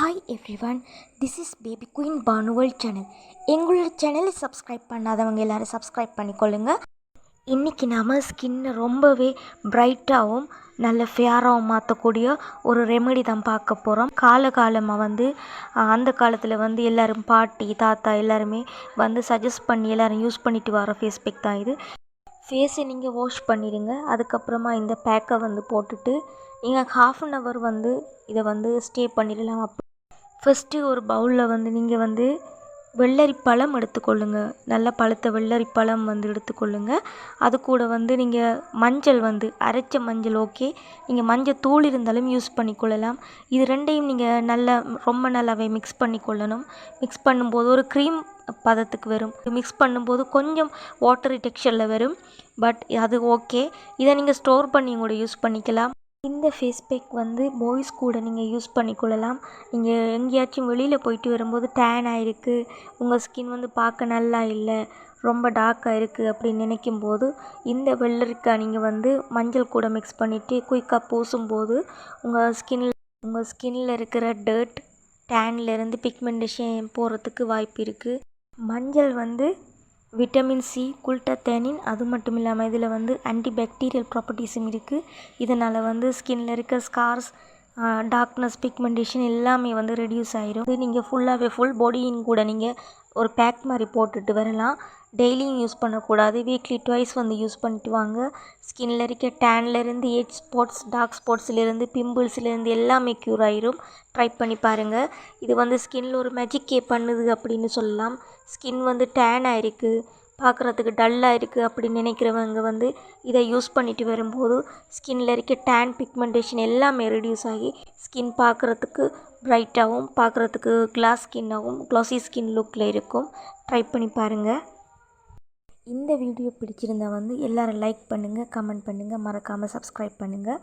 Hi everyone, this is baby queen பானுவல் channel. எங்களோட சேனலை சப்ஸ்கிரைப் பண்ணாதவங்க எல்லோரும் சப்ஸ்கிரைப் பண்ணிக்கொள்ளுங்க. இன்றைக்கி நம்ம ஸ்கின்னை ரொம்பவே பிரைட்டாகவும் நல்ல ஃபேராகவும் மாற்றக்கூடிய ஒரு ரெமெடி தான் பார்க்க போகிறோம். காலமாக அந்த காலத்தில் எல்லோரும் பாட்டி தாத்தா எல்லாருமே சஜஸ்ட் பண்ணி எல்லோரும் யூஸ் பண்ணிட்டு வர ஃபேஸ் பேக் தான் இது. ஃபேஸை நீங்கள் வாஷ் பண்ணிடுங்க. அதுக்கப்புறமா இந்த பேக்கை போட்டுட்டு நீங்கள் ½ அன் ஹவர் இதை ஸ்டே பண்ணிடலாம். ஃபஸ்ட்டு ஒரு பவுலில் நீங்கள் வெள்ளரி பழம் எடுத்துக்கொள்ளுங்க. நல்ல பழுத்த வெள்ளரி பழம் எடுத்துக்கொள்ளுங்க. அது கூட நீங்கள் மஞ்சள் அரைச்ச மஞ்சள் ஓகே, நீங்கள் மஞ்சள் தூள் இருந்தாலும் யூஸ் பண்ணிக்கொள்ளலாம். இது ரெண்டையும் நீங்கள் ரொம்ப நல்லாவே மிக்ஸ் பண்ணிக்கொள்ளணும். மிக்ஸ் பண்ணும்போது ஒரு க்ரீம் பதத்துக்கு வரும். மிக்ஸ் பண்ணும்போது கொஞ்சம் வாட்டரி டெக்ஸ்சரில் வரும், பட் அது ஓகே. இதை நீங்கள் ஸ்டோர் பண்ணி கூட யூஸ் பண்ணிக்கலாம். இந்த ஃபேஸ் பேக் பாய்ஸ் கூட நீங்கள் யூஸ் பண்ணிக்கொள்ளலாம். நீங்கள் எங்கேயாச்சும் வெளியில் போயிட்டு வரும்போது டேன் ஆகிருக்கு, உங்கள் ஸ்கின் பார்க்க நல்லா இல்லை, ரொம்ப டார்க்காக இருக்குது அப்படின்னு நினைக்கும்போது இந்த வெள்ளரிக்காய் நீங்கள் மஞ்சள் கூட மிக்ஸ் பண்ணிவிட்டு குயிக்காக பூசும்போது உங்கள் ஸ்கின்னில் இருக்கிற டர்ட் டேன்லேருந்து பிக்மெண்டேஷன் போகிறதுக்கு வாய்ப்பு இருக்குது. மஞ்சள் விட்டமின் சி, குளுட்டத்தேனின், அது மட்டும் இல்லாமல் இதில் ஆன்டிபாக்டீரியல் ப்ராப்பர்ட்டிஸும் இருக்குது. இதனால் ஸ்கின்னில் இருக்க ஸ்கார்ஸ், டார்க்னஸ், பிக்மெண்டேஷன் எல்லாமே ரெடியூஸ் ஆகிரும். இது நீங்கள் ஃபுல் பாடியின் கூட நீங்கள் ஒரு பேக் மாதிரி போட்டுட்டு வரலாம். டெய்லியும் யூஸ் பண்ணக்கூடாது, வீக்லி ட்வைஸ் யூஸ் பண்ணிட்டு வாங்க. ஸ்கின்னில் இருக்க டேன்லேருந்து, ஏஜ் ஸ்பாட்ஸ், டார்க் ஸ்பாட்ஸ்லேருந்து, பிம்பிள்ஸ்லேருந்து எல்லாமே க்யூர் ஆகிரும். ட்ரை பண்ணி பாருங்கள். இது ஸ்கின்னில் ஒரு மேஜிக்கே பண்ணுது அப்படின்னு சொல்லலாம். ஸ்கின் டேன் ஆகிருக்கு, பார்க்குறதுக்கு டல்லாக இருக்குது அப்படின்னு நினைக்கிறவங்க இதை யூஸ் பண்ணிட்டு வரும்போது ஸ்கின்னில் இருக்க டேன், பிக்மெண்டேஷன் எல்லாமே ரெடியூஸ் ஆகி ஸ்கின் பார்க்குறதுக்கு ப்ரைட்டாகவும் பார்க்குறதுக்கு கிளாஸ் ஸ்கின்னாகவும் க்ளாஸி ஸ்கின் லுக்கில் இருக்கும். ட்ரை பண்ணி பாருங்கள். இந்த வீடியோ பிடிச்சிருந்தா எல்லோரும் லைக் பண்ணுங்கள், கமெண்ட் பண்ணுங்கள், மறக்காமல் சப்ஸ்கிரைப் பண்ணுங்கள்.